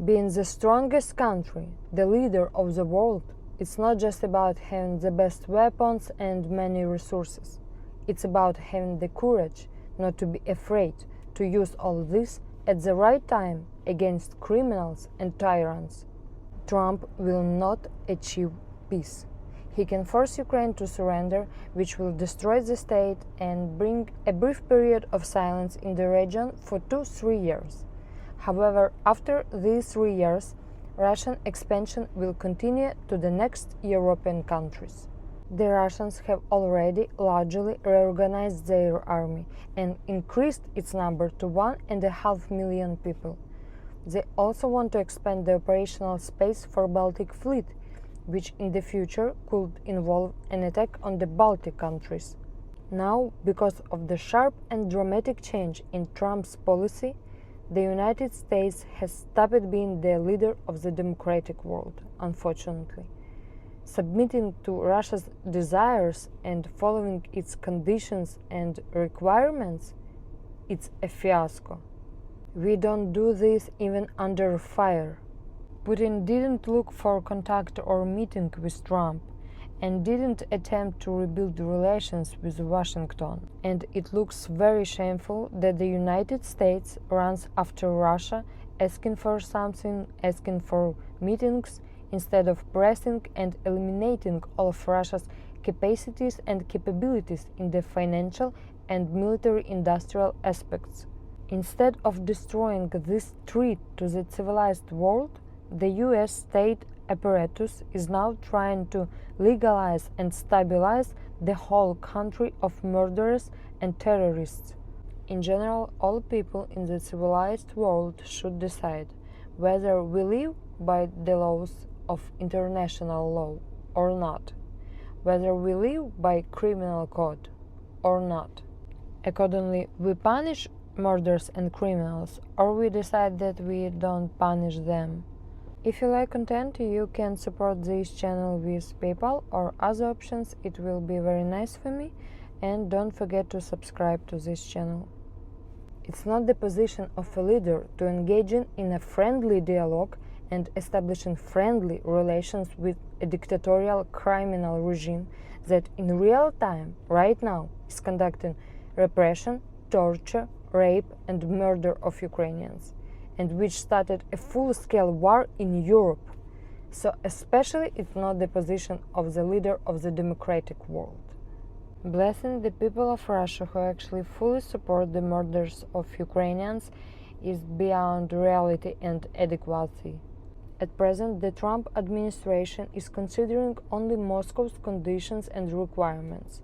Being the strongest country, the leader of the world, it's not just about having the best weapons and many resources. It's about having the courage not to be afraid to use all this at the right time against criminals and tyrants. Trump will not achieve peace. He can force Ukraine to surrender, which will destroy the state and bring a brief period of silence in the region for 2-3 years. However, after these 3 years, Russian expansion will continue to the next European countries. The Russians have already largely reorganized their army and increased its number to 1.5 million people. They also want to expand the operational space for Baltic Fleet, which in the future could involve an attack on the Baltic countries. Now, because of the sharp and dramatic change in Trump's policy, the United States has stopped being the leader of the democratic world, unfortunately. Submitting to Russia's desires and following its conditions and requirements, it's a fiasco. We don't do this even under fire. Putin didn't look for contact or meeting with Trump and didn't attempt to rebuild relations with Washington. And it looks very shameful that the United States runs after Russia, asking for something, asking for meetings, instead of pressing and eliminating all of Russia's capacities and capabilities in the financial and military-industrial aspects. Instead of destroying this threat to the civilized world, the US state apparatus is now trying to legalize and stabilize the whole country of murderers and terrorists. In general, all people in the civilized world should decide whether we live by the laws of international law or not, whether we live by criminal code or not. Accordingly, we punish murderers and criminals, or we decide that we don't punish them. If you like content, you can support this channel with PayPal or other options. It will be very nice for me, and don't forget to subscribe to this channel. It's not the position of a leader to engage in a friendly dialogue and establishing friendly relations with a dictatorial criminal regime that in real time, right now, is conducting repression, torture, rape and murder of Ukrainians, and which started a full-scale war in Europe. So especially it's not the position of the leader of the democratic world. Blessing the people of Russia who actually fully support the murders of Ukrainians is beyond reality and adequacy. At present, the Trump administration is considering only Moscow's conditions and requirements.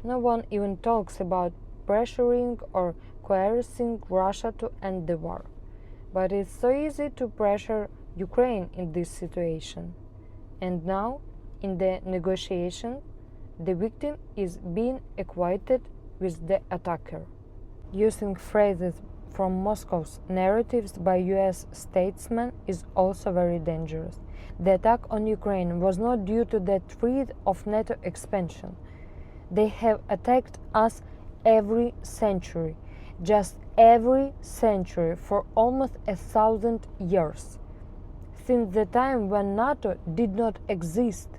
No one even talks about pressuring or coercing Russia to end the war. But it's so easy to pressure Ukraine in this situation. And now, in the negotiation, the victim is being acquitted with the attacker. Using phrases from Moscow's narratives by US statesmen is also very dangerous. The attack on Ukraine was not due to the threat of NATO expansion. They have attacked us every century, just every century for almost 1,000 years. Since the time when NATO did not exist,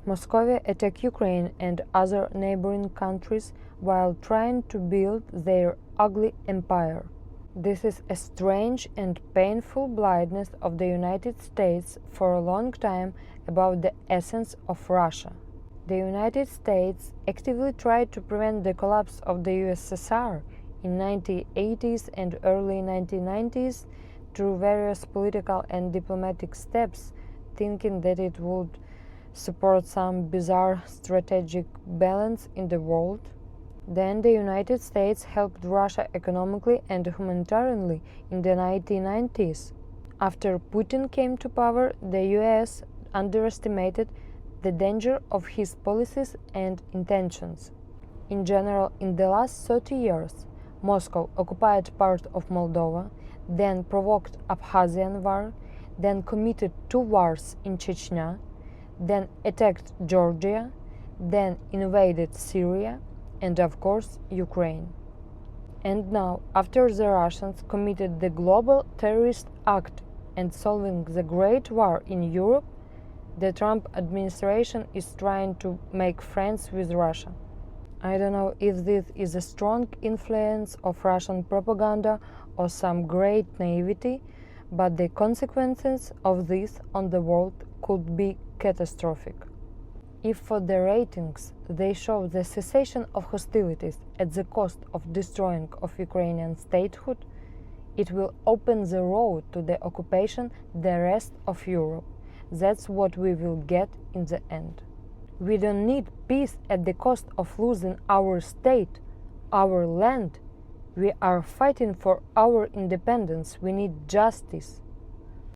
Moscow attacked Ukraine and other neighboring countries while trying to build their ugly empire. This is a strange and painful blindness of the United States for a long time about the essence of Russia. The United States actively tried to prevent the collapse of the USSR in 1980s and early 1990s through various political and diplomatic steps, thinking that it would support some bizarre strategic balance in the world. Then the United States helped Russia economically and humanitarianly in the 1990s. After Putin came to power, the US underestimated the danger of his policies and intentions. In general, in the last 30 years, Moscow occupied part of Moldova, then provoked Abkhazian war, then committed 2 wars in Chechnya, then attacked Georgia, then invaded Syria, and of course Ukraine. And now, after the Russians committed the global terrorist act and solving the Great War in Europe, the Trump administration is trying to make friends with Russia. I don't know if this is a strong influence of Russian propaganda or some great naivety, but the consequences of this on the world could be catastrophic. If for the ratings they show the cessation of hostilities at the cost of destroying of Ukrainian statehood, it will open the road to the occupation the rest of Europe. That's what we will get in the end. We don't need peace at the cost of losing our state, our land. We are fighting for our independence. We need justice.